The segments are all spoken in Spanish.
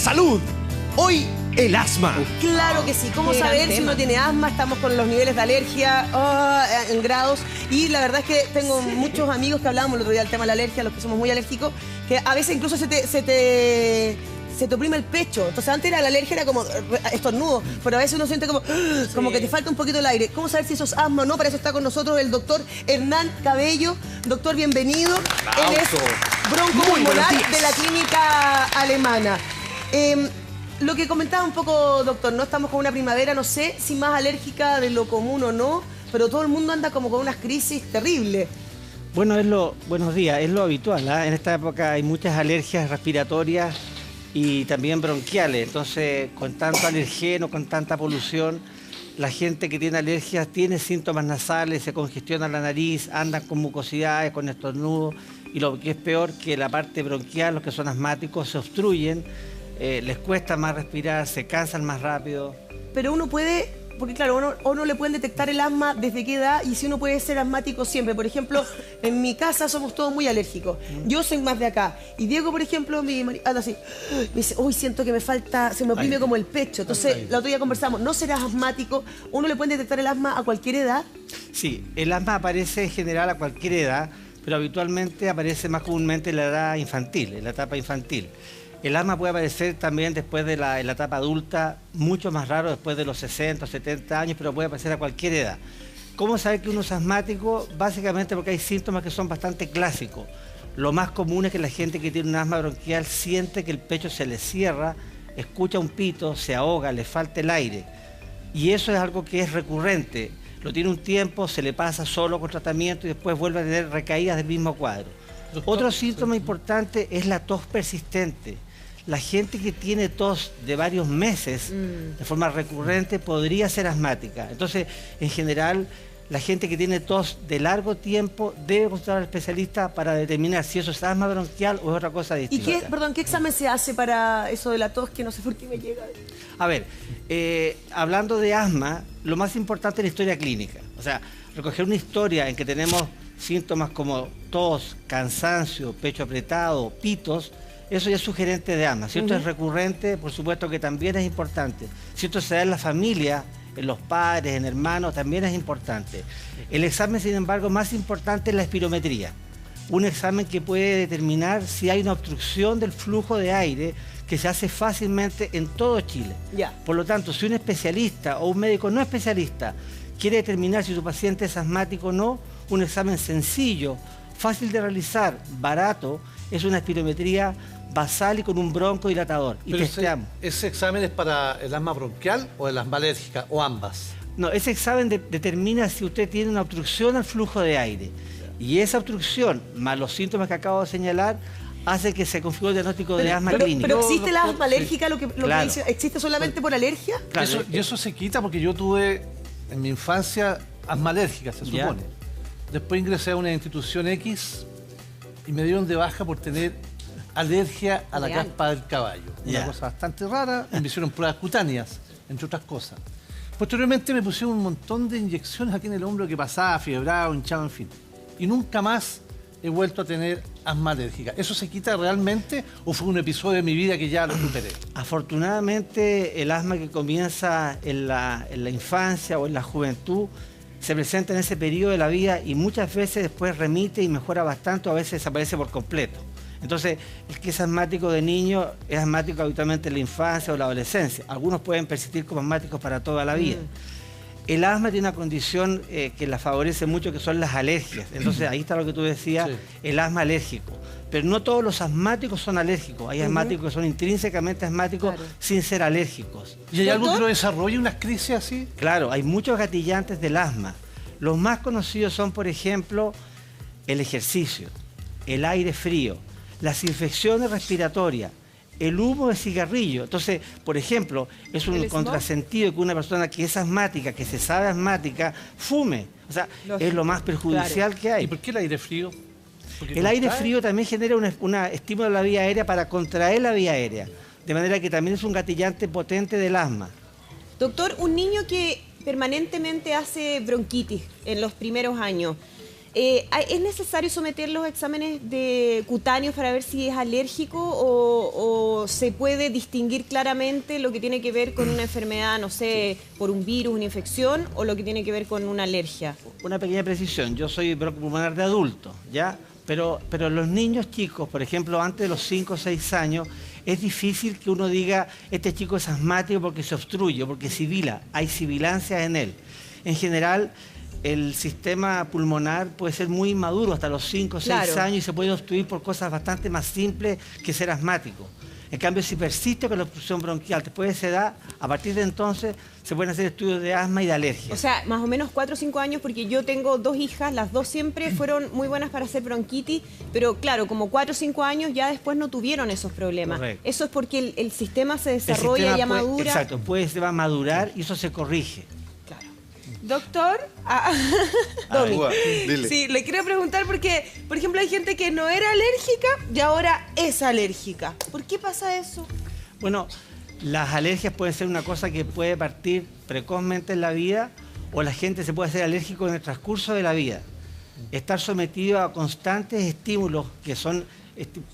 salud. Hoy, el asma. Claro que sí. ¿Cómo saber si uno tiene asma? Estamos con los niveles de alergia en grados. Y la verdad es que tengo muchos amigos que hablábamos el otro día del tema de la alergia, los que somos muy alérgicos, que a veces incluso se te oprime el pecho. Entonces antes era la alergia, era como estornudo, pero a veces uno siente como que te falta un poquito el aire. ¿Cómo saber si eso es asma o no? Para eso está con nosotros el doctor Hernán Cabello. Doctor, bienvenido. Él es broncopulmonar de la clínica alemana. Lo que comentaba un poco, doctor, no estamos con una primavera, no sé si más alérgica de lo común o no, pero todo el mundo anda como con unas crisis terribles. Bueno, buenos días, es lo habitual, ¿eh? En esta época hay muchas alergias respiratorias y también bronquiales. Entonces, con tanto alergeno, con tanta polución, la gente que tiene alergias tiene síntomas nasales, se congestiona la nariz, andan con mucosidades, con estornudos, y lo que es peor, que la parte bronquial, los que son asmáticos, se obstruyen, les cuesta más respirar, se cansan más rápido. Pero uno puede, porque claro, uno le pueden detectar el asma desde qué edad, y si uno puede ser asmático siempre. Por ejemplo, en mi casa somos todos muy alérgicos. Yo soy más de acá. Y Diego, por ejemplo, mi marido, anda así, me dice, uy, siento que me falta, se me oprime como el pecho. Entonces, la otro día conversamos, ¿no serás asmático? ¿Uno le puede detectar el asma a cualquier edad? Sí, el asma aparece en general a cualquier edad, pero habitualmente aparece más comúnmente en la edad infantil, en la etapa infantil. El asma puede aparecer también después de la etapa adulta, mucho más raro después de los 60 o 70 años, pero puede aparecer a cualquier edad. ¿Cómo saber que uno es asmático? Básicamente porque hay síntomas que son bastante clásicos. Lo más común es que la gente que tiene un asma bronquial siente que el pecho se le cierra, escucha un pito, se ahoga, le falta el aire. Y eso es algo que es recurrente. Lo tiene un tiempo, se le pasa solo con tratamiento y después vuelve a tener recaídas del mismo cuadro. Otro síntoma importante es la tos persistente. La gente que tiene tos de varios meses de forma recurrente podría ser asmática. Entonces, en general, la gente que tiene tos de largo tiempo debe consultar al especialista para determinar si eso es asma bronquial o es otra cosa distinta. ¿Y qué examen se hace para eso de la tos, que no sé por qué me llega? A ver, hablando de asma, lo más importante es la historia clínica. O sea, recoger una historia en que tenemos síntomas como tos, cansancio, pecho apretado, pitos, eso ya es sugerente de asma. Si esto es recurrente, por supuesto que también es importante. Si esto se da en la familia, en los padres, en hermanos, también es importante. El examen, sin embargo, más importante es la espirometría. Un examen que puede determinar si hay una obstrucción del flujo de aire que se hace fácilmente en todo Chile. Por lo tanto, si un especialista o un médico no especialista quiere determinar si su paciente es asmático o no, un examen sencillo, fácil de realizar, barato, es una espirometría basal y con un broncodilatador. Y testeamos. ¿Ese examen es para el asma bronquial o el asma alérgica o ambas? No, ese examen determina si usted tiene una obstrucción al flujo de aire. Y esa obstrucción, más los síntomas que acabo de señalar, hace que se configure el diagnóstico de asma clínico. ¿Pero existe el asma alérgica? Lo que dice, ¿existe solamente por alergia? Claro. Y eso se quita porque yo tuve en mi infancia asma alérgica, se supone. Después ingresé a una institución X y me dieron de baja por tener alergia a la caspa del caballo. Una cosa bastante rara. Me hicieron pruebas cutáneas, entre otras cosas. Posteriormente me pusieron un montón de inyecciones aquí en el hombro que pasaba, fiebrado, hinchado, en fin. Y nunca más he vuelto a tener asma alérgica. ¿Eso se quita realmente o fue un episodio de mi vida que ya lo superé? Afortunadamente, el asma que comienza en la infancia o en la juventud se presenta en ese periodo de la vida y muchas veces después remite y mejora bastante o a veces desaparece por completo. Entonces, el que es asmático de niño es asmático habitualmente en la infancia o la adolescencia. Algunos pueden persistir como asmáticos para toda la vida. El asma tiene una condición que la favorece mucho, que son las alergias. Entonces, ahí está lo que tú decías, el asma alérgico. Pero no todos los asmáticos son alérgicos. Hay asmáticos que son intrínsecamente asmáticos sin ser alérgicos. ¿Y hay algo que lo desarrolle unas crisis así? Claro, hay muchos gatillantes del asma. Los más conocidos son, por ejemplo, el ejercicio, el aire frío, las infecciones respiratorias, el humo de cigarrillo. Entonces, por ejemplo, es un contrasentido que una persona que es asmática, que se sabe asmática, fume. O sea, es lo más perjudicial que hay. ¿Y por qué el aire frío? El aire frío también genera un estímulo a la vía aérea para contraer la vía aérea, de manera que también es un gatillante potente del asma. Doctor, un niño que permanentemente hace bronquitis en los primeros años, ¿Es necesario someter los exámenes de cutáneos para ver si es alérgico o se puede distinguir claramente lo que tiene que ver con una enfermedad, no sé, por un virus, una infección, o lo que tiene que ver con una alergia? Una pequeña precisión, yo soy broncopulmonar de adulto, ¿ya? Pero los niños chicos, por ejemplo, antes de los 5 o 6 años, es difícil que uno diga, este chico es asmático porque se obstruye, porque sibila, hay sibilancias en él. En general, el sistema pulmonar puede ser muy inmaduro hasta los 5 o 6 años y se puede obstruir por cosas bastante más simples que ser asmático. En cambio, si persiste con la obstrucción bronquial después de esa edad, a partir de entonces se pueden hacer estudios de asma y de alergia. O sea, más o menos 4 o 5 años, porque yo tengo 2 hijas, las 2 siempre fueron muy buenas para hacer bronquitis, pero claro, como 4 o 5 años ya después no tuvieron esos problemas. Correcto. Eso es porque el sistema se desarrolla, ya madura. Exacto, se va a madurar y eso se corrige. Doctor, dile. Sí, le quiero preguntar porque, por ejemplo, hay gente que no era alérgica y ahora es alérgica. ¿Por qué pasa eso? Bueno, las alergias pueden ser una cosa que puede partir precozmente en la vida o la gente se puede hacer alérgico en el transcurso de la vida. Estar sometido a constantes estímulos que son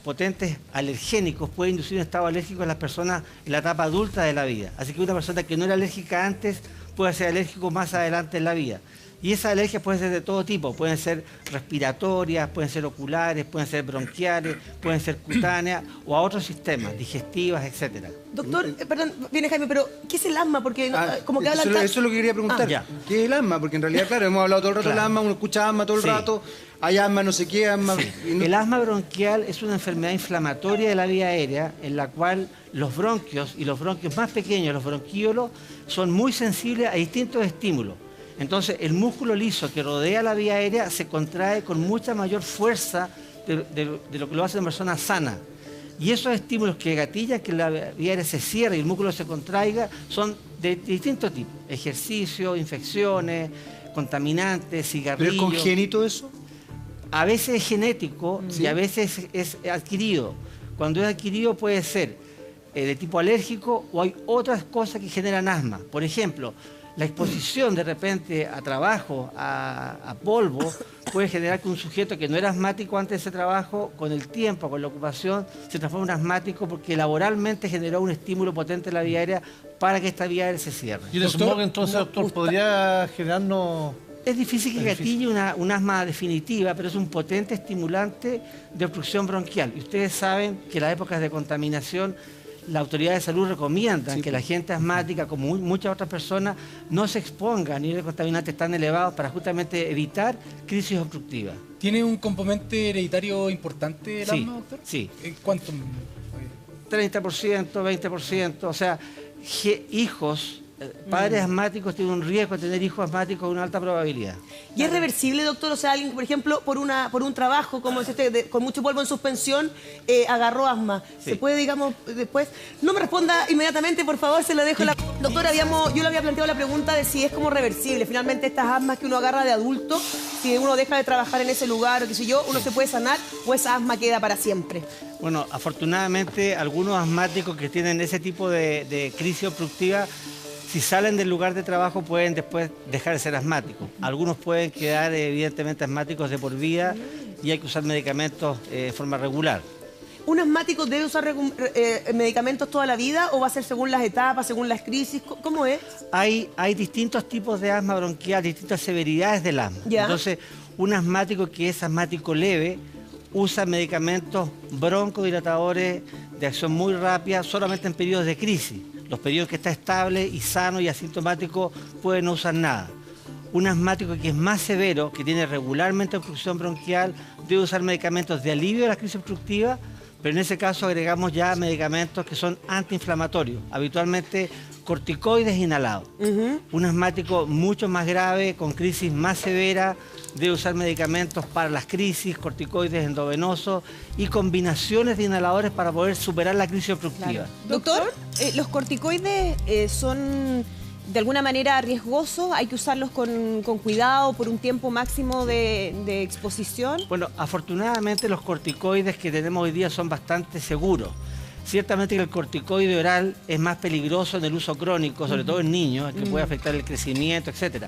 potentes alergénicos puede inducir un estado alérgico en las personas en la etapa adulta de la vida. Así que una persona que no era alérgica antes puede ser alérgico más adelante en la vida. Y esas alergias pueden ser de todo tipo, pueden ser respiratorias, pueden ser oculares, pueden ser bronquiales, pueden ser cutáneas o a otros sistemas, digestivas, etc. Doctor, perdón, viene Jaime, pero ¿qué es el asma? Porque como que hablan eso es lo que quería preguntar. ¿Qué es el asma? Porque en realidad, claro, hemos hablado todo el rato del asma, uno escucha asma todo el rato, hay asma, no sé qué, asma... Sí. El asma bronquial es una enfermedad inflamatoria de la vía aérea en la cual los bronquios y los bronquios más pequeños, los bronquíolos, son muy sensibles a distintos estímulos. Entonces, el músculo liso que rodea la vía aérea se contrae con mucha mayor fuerza de lo que lo hace una persona sana. Y esos estímulos que gatillan que la vía aérea se cierre y el músculo se contraiga son de distintos tipos. Ejercicio, infecciones, contaminantes, cigarrillos. ¿Pero es congénito eso? A veces es genético y a veces es adquirido. Cuando es adquirido puede ser de tipo alérgico o hay otras cosas que generan asma. Por ejemplo, la exposición de repente a trabajo, a polvo, puede generar que un sujeto que no era asmático antes de ese trabajo, con el tiempo, con la ocupación, se transforme en asmático porque laboralmente generó un estímulo potente en la vía aérea para que esta vía aérea se cierre. ¿Y el smog entonces, doctor, podría generarnos...? Es difícil que gatille un asma definitiva, pero es un potente estimulante de obstrucción bronquial. Y ustedes saben que en las épocas de contaminación, la autoridad de salud recomienda que la gente asmática, como muchas otras personas, no se exponga a niveles de contaminantes tan elevados para justamente evitar crisis obstructivas. ¿Tiene un componente hereditario importante el asma, doctor? Sí. ¿Cuánto? 30%, 20%, o sea, hijos... Padres asmáticos tienen un riesgo de tener hijos asmáticos con una alta probabilidad. ¿Y es reversible, doctor? O sea, alguien, por ejemplo, por un trabajo como es con mucho polvo en suspensión, agarró asma. Sí. ¿Se puede, digamos, después? No me responda inmediatamente, por favor, se lo dejo. Doctor, yo le había planteado la pregunta de si es como reversible. Finalmente, estas asmas que uno agarra de adulto, si uno deja de trabajar en ese lugar o qué sé yo, uno se puede sanar o esa asma queda para siempre. Bueno, afortunadamente, algunos asmáticos que tienen ese tipo de crisis obstructiva, si salen del lugar de trabajo pueden después dejar de ser asmáticos. Algunos pueden quedar evidentemente asmáticos de por vida y hay que usar medicamentos de forma regular. ¿Un asmático debe usar medicamentos toda la vida o va a ser según las etapas, según las crisis? ¿Cómo es? Hay distintos tipos de asma bronquial, distintas severidades del asma. ¿Ya? Entonces, un asmático que es asmático leve usa medicamentos broncodilatadores de acción muy rápida solamente en periodos de crisis. Los periodos que está estable y sano y asintomático pueden no usar nada. Un asmático que es más severo, que tiene regularmente obstrucción bronquial, debe usar medicamentos de alivio de la crisis obstructiva, pero en ese caso agregamos ya medicamentos que son antiinflamatorios, habitualmente corticoides inhalados. Un asmático mucho más grave, con crisis más severa, debe usar medicamentos para las crisis, corticoides endovenosos y combinaciones de inhaladores para poder superar la crisis obstructiva. Doctor, ¿los corticoides son de alguna manera riesgosos? ¿Hay que usarlos con cuidado por un tiempo máximo de exposición? Bueno, afortunadamente los corticoides que tenemos hoy día son bastante seguros. Ciertamente que el corticoide oral es más peligroso en el uso crónico, sobre todo en niños, que puede afectar el crecimiento, etc.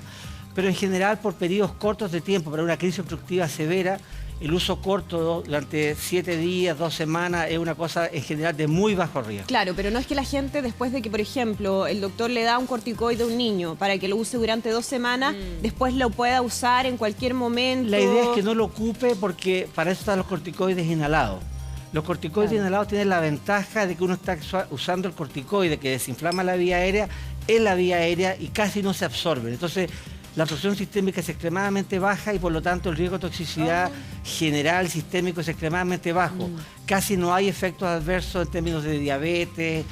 pero en general por periodos cortos de tiempo. Para una crisis obstructiva severa, el uso corto durante 7 días, 2 semanas, es una cosa en general de muy bajo riesgo. Claro, pero no es que la gente, después de que, por ejemplo, el doctor le da un corticoide a un niño para que lo use durante 2 semanas, después lo pueda usar en cualquier momento. La idea es que no lo ocupe porque para eso están los corticoides inhalados. Los corticoides inhalados tienen la ventaja de que uno está usando el corticoide que desinflama la vía aérea en la vía aérea y casi no se absorben. Entonces, la absorción sistémica es extremadamente baja y por lo tanto el riesgo de toxicidad general sistémico es extremadamente bajo. Casi no hay efectos adversos en términos de diabetes,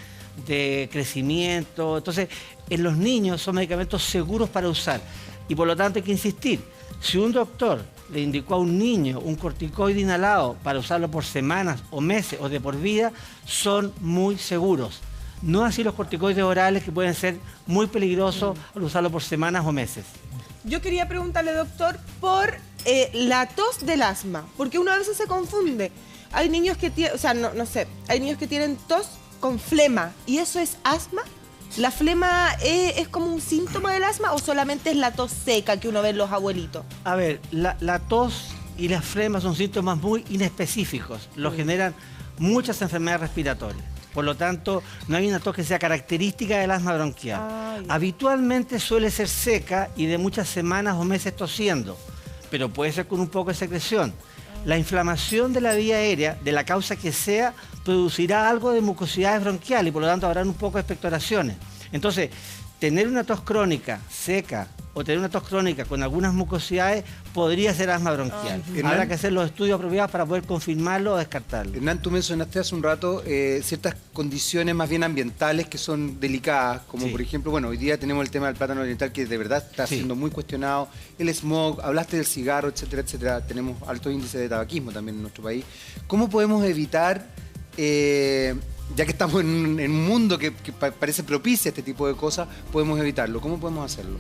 de crecimiento. Entonces, en los niños son medicamentos seguros para usar y por lo tanto hay que insistir. Si un doctor le indicó a un niño un corticoide inhalado para usarlo por semanas o meses o de por vida, son muy seguros. No así los corticoides orales que pueden ser muy peligrosos al usarlo por semanas o meses. Yo quería preguntarle, doctor, por la tos del asma, porque uno a veces se confunde. Hay niños que tienen, o sea, no sé, hay niños que tienen tos con flema, ¿y eso es asma? ¿La flema es como un síntoma del asma o solamente es la tos seca que uno ve en los abuelitos? A ver, la tos y la flema son síntomas muy inespecíficos. Lo generan muchas enfermedades respiratorias. Por lo tanto, no hay una tos que sea característica del asma bronquial. Habitualmente suele ser seca y de muchas semanas o meses tosiendo, pero puede ser con un poco de secreción. La inflamación de la vía aérea, de la causa que sea, producirá algo de mucosidades bronquiales y por lo tanto habrán un poco de expectoraciones. Entonces, tener una tos crónica seca o tener una tos crónica con algunas mucosidades podría ser asma bronquial. Habrá que hacer los estudios apropiados para poder confirmarlo o descartarlo. Hernán, tú mencionaste hace un rato ciertas condiciones más bien ambientales que son delicadas, como por ejemplo, bueno, hoy día tenemos el tema del plátano oriental que de verdad está siendo muy cuestionado, el smog, hablaste del cigarro, etcétera, etcétera. Tenemos alto índice de tabaquismo también en nuestro país. ¿Cómo podemos evitar, ya que estamos en un mundo que parece propicio a este tipo de cosas, podemos evitarlo? ¿Cómo podemos hacerlo?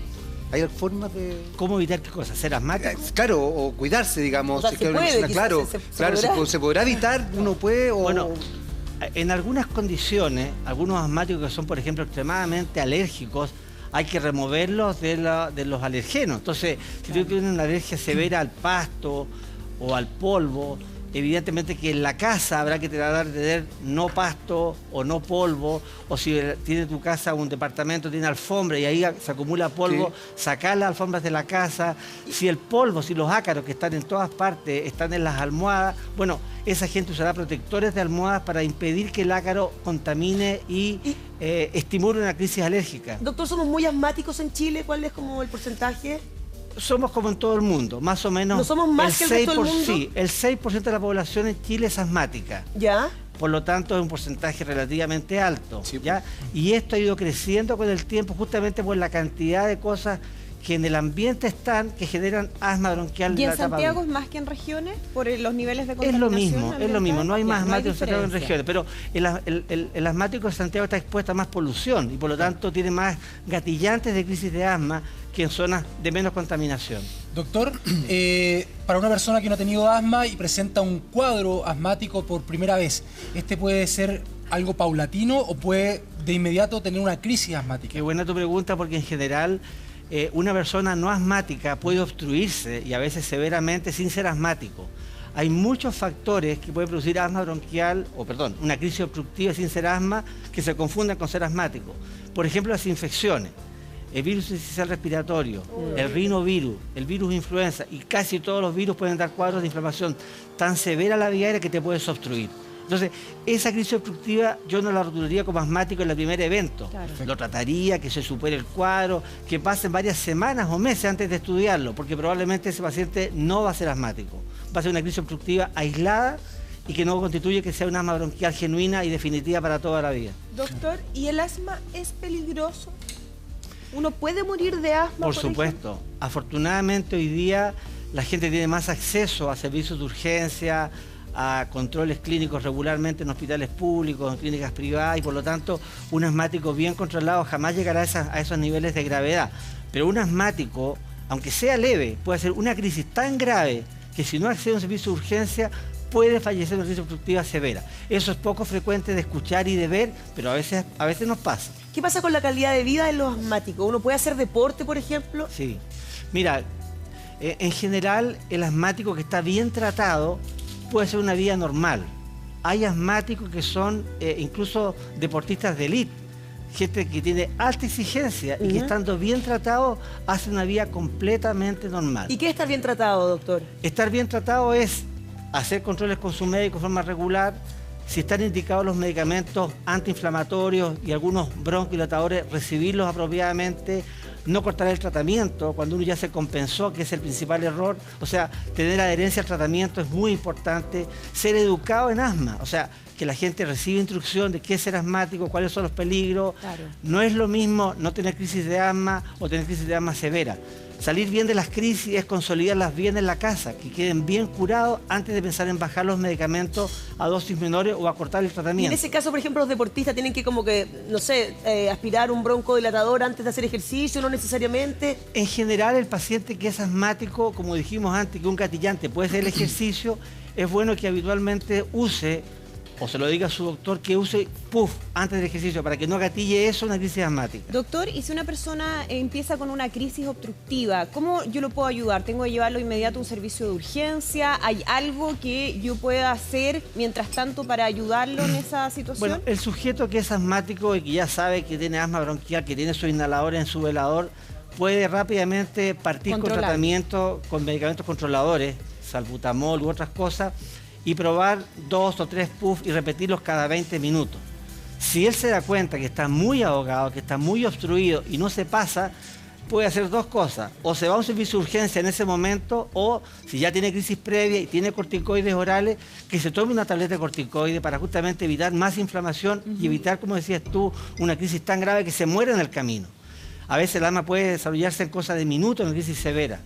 ¿Hay formas de...? ¿Cómo evitar qué cosa? ¿Ser asmático? Claro, o cuidarse, digamos. O sea, se podrá evitar, uno puede... Bueno, en algunas condiciones, algunos asmáticos que son, por ejemplo, extremadamente alérgicos, hay que removerlos de los alergenos. Entonces, si tú tienes una alergia severa al pasto o al polvo, evidentemente que en la casa habrá que tratar de tener no pasto o no polvo, o si tiene tu casa un departamento, tiene alfombra y ahí se acumula polvo, sacar las alfombras de la casa. Si el polvo, si los ácaros que están en todas partes están en las almohadas, bueno, esa gente usará protectores de almohadas para impedir que el ácaro contamine y estimule una crisis alérgica. Doctor, ¿somos muy asmáticos en Chile? ¿Cuál es como el porcentaje? Somos como en todo el mundo, más o menos. ¿No somos más que el resto del mundo? Sí, el 6% de la población en Chile es asmática. ¿Ya? Por lo tanto, es un porcentaje relativamente alto. ¿Ya? Y esto ha ido creciendo con el tiempo justamente por la cantidad de cosas que en el ambiente están que generan asma bronquial. ¿Y en Santiago es más que en regiones por los niveles de Es contaminación? lo mismo. No hay más asmáticos en Santiago que en regiones, pero el asmático de Santiago está expuesto a más polución y por lo tanto tiene más gatillantes de crisis de asma que en zonas de menos contaminación. Doctor, para una persona que no ha tenido asma y presenta un cuadro asmático por primera vez, ¿este puede ser algo paulatino o puede de inmediato tener una crisis asmática? Qué buena tu pregunta, porque en general una persona no asmática puede obstruirse y a veces severamente sin ser asmático. Hay muchos factores que pueden producir asma bronquial, una crisis obstructiva sin ser asma, que se confunden con ser asmático. Por ejemplo, las infecciones. El virus incisional respiratorio, el rinovirus, el virus influenza y casi todos los virus pueden dar cuadros de inflamación tan severa a la vía aérea que te puedes obstruir. Entonces, esa crisis obstructiva yo no la rotularía como asmático en el primer evento. Claro. Lo trataría, que se supere el cuadro, que pasen varias semanas o meses antes de estudiarlo, porque probablemente ese paciente no va a ser asmático. Va a ser una crisis obstructiva aislada y que no constituye que sea un asma bronquial genuina y definitiva para toda la vida. Doctor, ¿y el asma es peligroso? ¿Uno puede morir de asma? Por supuesto. Afortunadamente hoy día la gente tiene más acceso a servicios de urgencia, a controles clínicos regularmente en hospitales públicos, en clínicas privadas y por lo tanto un asmático bien controlado jamás llegará a esos niveles de gravedad. Pero un asmático, aunque sea leve, puede ser una crisis tan grave que si no accede a un servicio de urgencia puede fallecer de una crisis obstructiva severa. Eso es poco frecuente de escuchar y de ver, pero a veces nos pasa. ¿Qué pasa con la calidad de vida de los asmáticos? ¿Uno puede hacer deporte, por ejemplo? Sí. Mira, en general el asmático que está bien tratado puede ser una vida normal. Hay asmáticos que son incluso deportistas de élite, gente que tiene alta exigencia y que estando bien tratados hace una vida completamente normal. ¿Y qué es estar bien tratado, doctor? Estar bien tratado es hacer controles con su médico de forma regular, si están indicados los medicamentos antiinflamatorios y algunos bronquidilatadores, recibirlos apropiadamente, no cortar el tratamiento cuando uno ya se compensó, que es el principal error. O sea, tener adherencia al tratamiento es muy importante. Ser educado en asma, o sea, que la gente reciba instrucción de qué es ser asmático, cuáles son los peligros. Claro. No es lo mismo no tener crisis de asma o tener crisis de asma severa. Salir bien de las crisis es consolidarlas bien en la casa, que queden bien curados antes de pensar en bajar los medicamentos a dosis menores o a cortar el Y en tratamiento. ese caso, por ejemplo, los deportistas tienen que como que, no sé, aspirar un broncodilatador antes de hacer ejercicio, no necesariamente. En general, el paciente que es asmático, como dijimos antes, que un gatillante puede ser el ejercicio, es bueno que habitualmente use, o se lo diga a su doctor, que use puff antes del ejercicio, para que no gatille eso una crisis asmática. Doctor, y si una persona empieza con una crisis obstructiva, ¿cómo yo lo puedo ayudar? ¿Tengo que llevarlo inmediato a un servicio de urgencia? ¿Hay algo que yo pueda hacer mientras tanto para ayudarlo en esa situación? Bueno, el sujeto que es asmático y que ya sabe que tiene asma bronquial, que tiene su inhalador en su velador, puede rápidamente partir con tratamiento con medicamentos controladores, salbutamol u otras cosas, y probar 2 o 3 puffs y repetirlos cada 20 minutos. Si él se da cuenta que está muy ahogado, que está muy obstruido y no se pasa, puede hacer 2 cosas. O se va a un servicio de urgencia en ese momento, o si ya tiene crisis previa y tiene corticoides orales, que se tome una tableta de corticoides para justamente evitar más inflamación y evitar, como decías tú, una crisis tan grave que se muera en el camino. A veces el asma puede desarrollarse en cosas de minutos en una crisis severa.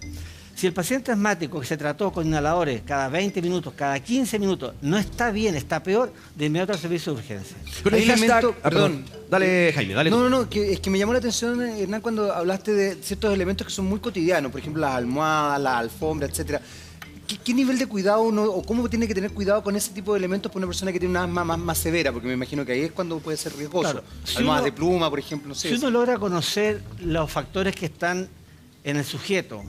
Si el paciente asmático que se trató con inhaladores cada 20 minutos, cada 15 minutos, no está bien, está peor, de inmediato al servicio de urgencia. Con el Hay hashtag... elemento- perdón. Dale, Jaime, dale. No, es que me llamó la atención, Hernán, cuando hablaste de ciertos elementos que son muy cotidianos, por ejemplo, las almohadas, las alfombras, etcétera. ¿Qué nivel de cuidado uno, o cómo tiene que tener cuidado con ese tipo de elementos para una persona que tiene una asma más severa? Porque me imagino que ahí es cuando puede ser riesgoso. Claro. Si Almohadas uno- de pluma, por ejemplo, no sé. Si uno logra conocer los factores que están en el sujeto,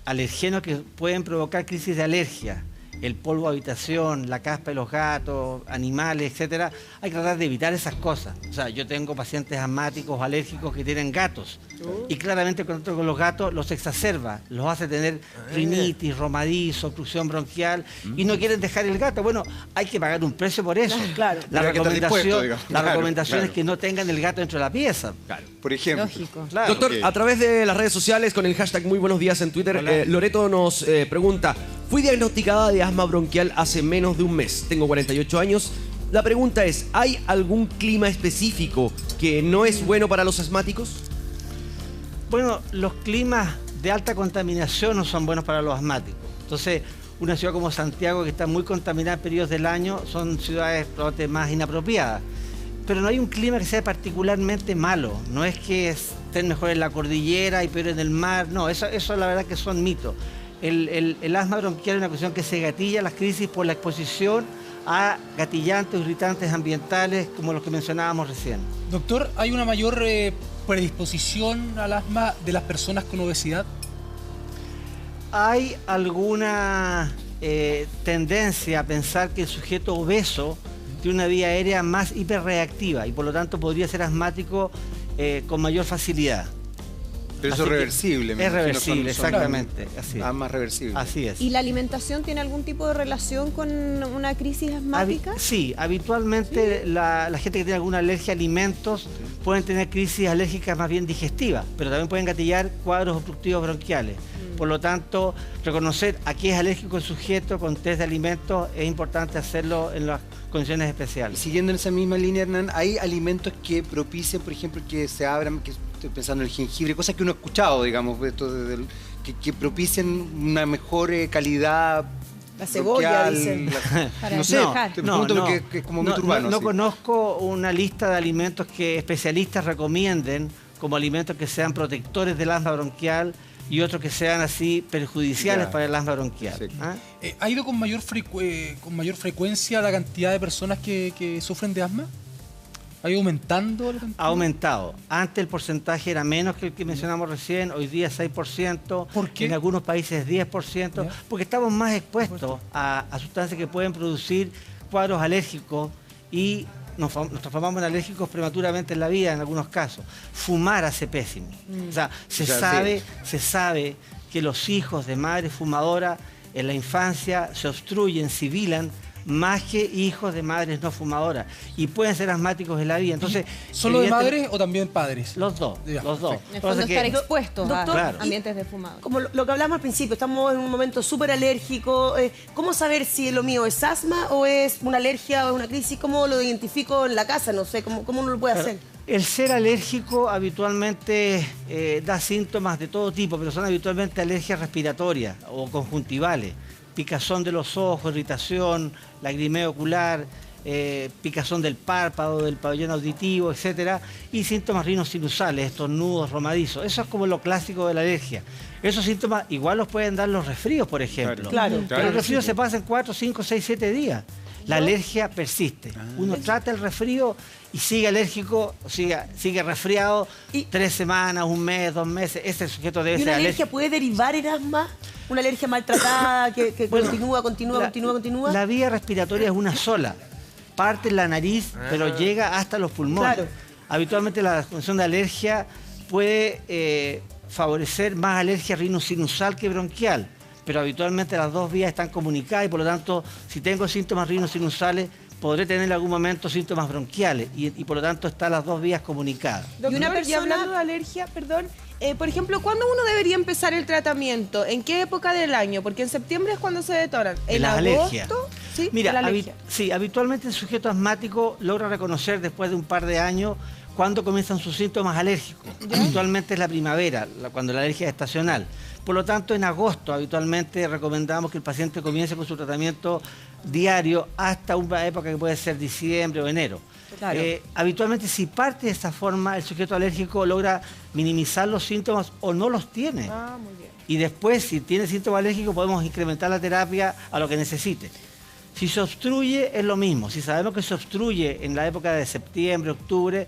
alergenos que pueden provocar crisis de alergia, el polvo de habitación, la caspa de los gatos, animales, etcétera, hay que tratar de evitar esas cosas. O sea, yo tengo pacientes asmáticos, alérgicos que tienen gatos y claramente el contacto con los gatos los exacerba, los hace tener rinitis, romadizo, obstrucción bronquial y no quieren dejar el gato. Bueno, hay que pagar un precio por eso. Claro. La Pero hay que estar dispuesto, recomendación, digamos. la Claro, recomendación claro. es que no tengan el gato dentro de la pieza. Por ejemplo. Lógico. Claro. Doctor, ok. a través de las redes sociales con el hashtag Muy Buenos Días en Twitter, Loreto nos pregunta: fui diagnosticada de asma bronquial hace menos de un mes. Tengo 48 años. La pregunta es, ¿hay algún clima específico que no es bueno para los asmáticos? Bueno, los climas de alta contaminación no son buenos para los asmáticos. Entonces, una ciudad como Santiago, que está muy contaminada en periodos del año, son ciudades probablemente más inapropiadas. Pero no hay un clima que sea particularmente malo. No es que estén mejor en la cordillera y peor en el mar. No, eso la verdad que son mitos. El asma bronquial es una cuestión que se gatilla las crisis por la exposición a gatillantes, irritantes ambientales, como los que mencionábamos recién. Doctor, ¿hay una mayor predisposición al asma de las personas con obesidad? Hay alguna tendencia a pensar que el sujeto obeso tiene una vía aérea más hiperreactiva y por lo tanto podría ser asmático con mayor facilidad. Pero eso Así es que reversible. me Es imagino, reversible, son exactamente. Así es. Asmas reversibles. Así es. ¿Y la alimentación tiene algún tipo de relación con una crisis asmática? Sí, habitualmente la gente que tiene alguna alergia a alimentos pueden tener crisis alérgicas más bien digestivas, pero también pueden gatillar cuadros obstructivos bronquiales. Por lo tanto, reconocer a qué es alérgico el sujeto con test de alimentos es importante hacerlo en las condiciones Y especiales. siguiendo en esa misma línea, Hernán, hay alimentos que propician, por ejemplo, que se abran, que estoy pensando en el jengibre, cosas que uno ha escuchado, digamos, que propician una mejor calidad. La cebolla, bronquial, dicen. Para no sé, relajar. te pregunto porque es como muy urbano. No así. conozco una lista de alimentos que especialistas recomienden como alimentos que sean protectores del asma bronquial y otros que sean así perjudiciales Ya. para el asma bronquial. Sí. ¿Ah? ¿Ha ido con mayor frecuencia la cantidad de personas que sufren de asma? ¿Ha ido aumentando? Ha aumentado. Antes el porcentaje era menos que el que mencionamos recién, hoy día 6%. ¿Por qué? En algunos países 10%, ¿Ya? porque estamos más expuestos a sustancias que pueden producir cuadros alérgicos y nos transformamos en alérgicos prematuramente en la vida en algunos casos. Fumar hace pésimo. O sea, se sabe que los hijos de madres fumadoras en la infancia se obstruyen, sibilan, más que hijos de madres no fumadoras. Y pueden ser asmáticos en la vida. Entonces, ¿solo de madres o también padres? Los dos, Ya, los dos. En el fondo estar expuestos a Doctor, ambientes de fumadores. Como lo que hablamos al principio, estamos en un momento súper alérgico. ¿Cómo saber si lo mío es asma o es una alergia o es una crisis? ¿Cómo lo identifico en la casa? No sé, ¿cómo uno lo puede hacer? El ser alérgico habitualmente da síntomas de todo tipo, pero son habitualmente alergias respiratorias o conjuntivales. Picazón de los ojos, irritación, lagrimeo ocular, picazón del párpado, del pabellón auditivo, etcétera, y síntomas rinosinusales, estornudos, romadizos. Eso es como lo clásico de la alergia. Esos síntomas igual los pueden dar los resfríos, por ejemplo. Claro. Pero los resfríos se pasan 4, 5, 6, 7 días. La alergia persiste. Uno trata el resfrío y sigue alérgico, sigue resfriado 3 semanas, 1 mes, 2 meses. Ese sujeto debe ¿Y ser una alérgico. alergia puede derivar en asma? ¿Una alergia maltratada que Bueno, continúa? La vía respiratoria es una sola. Parte en la nariz, pero llega hasta los pulmones. Claro. Habitualmente la condición de alergia puede favorecer más alergia rinosinusal que bronquial, pero habitualmente las dos vías están comunicadas y por lo tanto, si tengo síntomas rinosinusales, podré tener en algún momento síntomas bronquiales y por lo tanto están las dos vías comunicadas. Doctor, Y una y persona- hablando de alergia, perdón, por ejemplo, ¿cuándo uno debería empezar el tratamiento? ¿En qué época del año? Porque en septiembre es cuando se detonan. En ¿En las agosto? alergias. Sí, Mira, en la alergia. habitualmente el sujeto asmático logra reconocer después de un par de años cuándo comienzan sus síntomas alérgicos. Habitualmente es la primavera, cuando la alergia es estacional. Por lo tanto, en agosto habitualmente recomendamos que el paciente comience con su tratamiento diario hasta una época que puede ser diciembre o enero. Claro. Habitualmente, si parte de esa forma, el sujeto alérgico logra minimizar los síntomas o no los tiene. Ah, muy bien. Y después, si tiene síntomas alérgicos, podemos incrementar la terapia a lo que necesite. Si se obstruye, es lo mismo. Si sabemos que se obstruye en la época de septiembre, octubre,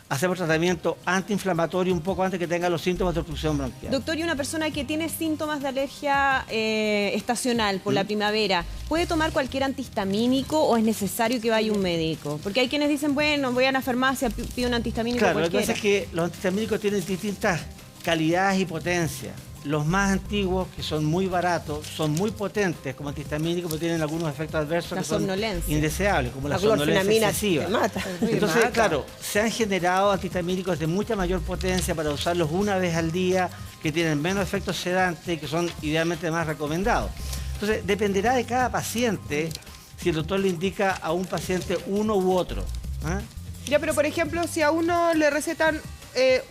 hacemos tratamiento antiinflamatorio un poco antes que tenga los síntomas de obstrucción bronquial. Doctor, y una persona que tiene síntomas de alergia estacional por la primavera, ¿puede tomar cualquier antihistamínico o es necesario que vaya un médico? Porque hay quienes dicen, bueno, voy a la farmacia, pido un antihistamínico Claro, lo que cualquiera. pasa es que los antihistamínicos tienen distintas calidades y potencias. Los más antiguos, que son muy baratos, son muy potentes como antihistamínicos, pero tienen algunos efectos adversos La que son somnolencia. indeseables, como la La somnolencia clorfenamina excesiva. te mata. Entonces, Te mata. claro, se han generado antihistamínicos de mucha mayor potencia para usarlos una vez al día, que tienen menos efectos sedantes y que son idealmente más recomendados. Entonces, dependerá de cada paciente si el doctor le indica a un paciente uno u otro. ¿Ah? Ya, pero por ejemplo, si a uno le recetan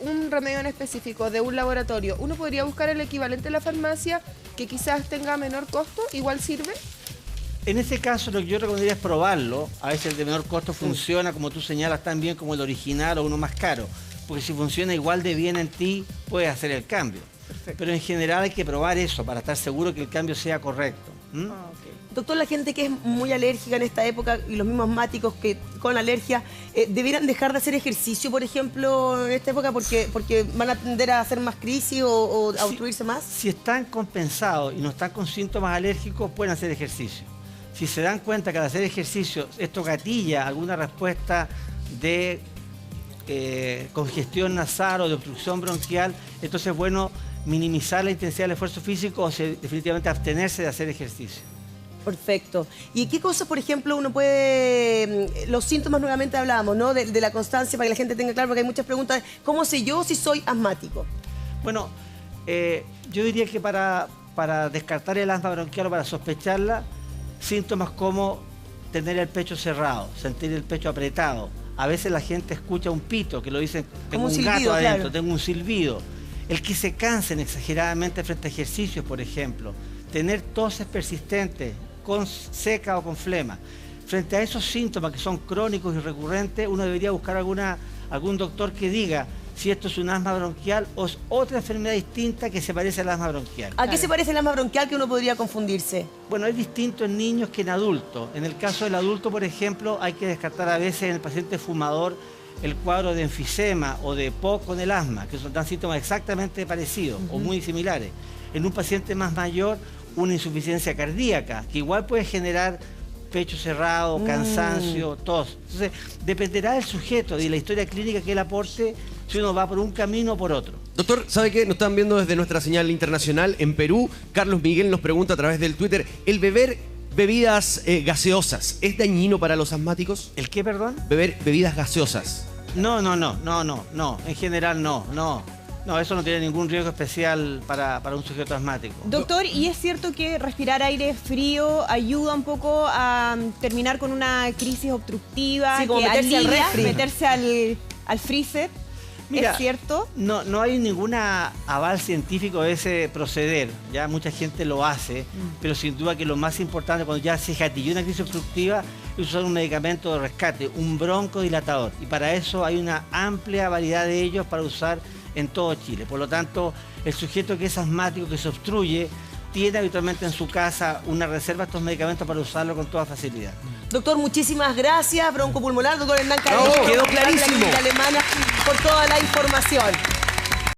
un remedio en específico de un laboratorio, ¿uno podría buscar el equivalente en la farmacia que quizás tenga menor costo? ¿Igual sirve? En ese caso, lo que yo recomendaría es probarlo. A veces el de menor costo funciona, como tú señalas, tan bien como el original o uno más caro. Porque si funciona igual de bien en ti, puedes hacer el cambio. Pero en general hay que probar eso para estar seguro que el cambio sea correcto. ¿Mm? Doctor, la gente que es muy alérgica en esta época y los mismos asmáticos que con alergia, ¿debieran dejar de hacer ejercicio, por ejemplo, en esta época porque van a tender a hacer más crisis o a obstruirse más? Si están compensados y no están con síntomas alérgicos, pueden hacer ejercicio. Si se dan cuenta que al hacer ejercicio esto gatilla alguna respuesta de congestión nasal o de obstrucción bronquial, entonces es bueno minimizar la intensidad del esfuerzo físico o definitivamente abstenerse de hacer ejercicio. Perfecto. ¿Y qué cosas, por ejemplo, uno puede... Los síntomas nuevamente hablábamos, ¿no? De la constancia, para que la gente tenga claro, porque hay muchas preguntas. ¿Cómo sé yo si soy asmático? Bueno, yo diría que para descartar el asma bronquial o para sospecharla, síntomas como tener el pecho cerrado, sentir el pecho apretado. A veces la gente escucha un pito, que lo dicen, tengo Como un un gato silbido, adentro, claro. tengo un silbido. El que se cansen exageradamente frente a ejercicios, por ejemplo. Tener toses persistentes, con seca o con flema. Frente a esos síntomas que son crónicos y recurrentes, uno debería buscar algún doctor que diga si esto es un asma bronquial o es otra enfermedad distinta que se parece al asma bronquial. ¿A qué se parece el asma bronquial que uno podría confundirse? Bueno, es distinto en niños que en adultos. En el caso del adulto, por ejemplo, hay que descartar a veces en el paciente fumador el cuadro de enfisema o de POC con el asma, que dan síntomas exactamente parecidos o muy similares. En un paciente más mayor, una insuficiencia cardíaca, que igual puede generar pecho cerrado, cansancio, tos. Entonces, dependerá del sujeto y de la historia clínica que él aporte, si uno va por un camino o por otro. Doctor, ¿sabe qué? Nos están viendo desde nuestra señal internacional en Perú. Carlos Miguel nos pregunta a través del Twitter, ¿el beber bebidas gaseosas es dañino para los asmáticos? ¿El qué, perdón? Beber bebidas gaseosas. No. En general no. No, eso no tiene ningún riesgo especial para un sujeto asmático. Doctor, ¿y es cierto que respirar aire frío ayuda un poco a terminar con una crisis obstructiva? Sí, como que meterse al refri. meterse al freezer. Mira, ¿es cierto? No hay ningún aval científico de ese proceder. Ya mucha gente lo hace, pero sin duda que lo más importante cuando ya se gatilló una crisis obstructiva es usar un medicamento de rescate, un broncodilatador. Y para eso hay una amplia variedad de ellos para usar en todo Chile. Por lo tanto, el sujeto que es asmático, que se obstruye, tiene habitualmente en su casa una reserva de estos medicamentos para usarlo con toda facilidad. Doctor, muchísimas gracias. Broncopulmonar, doctor Hernán Carrillo. Quedó clarísimo. Alemana, por toda la información.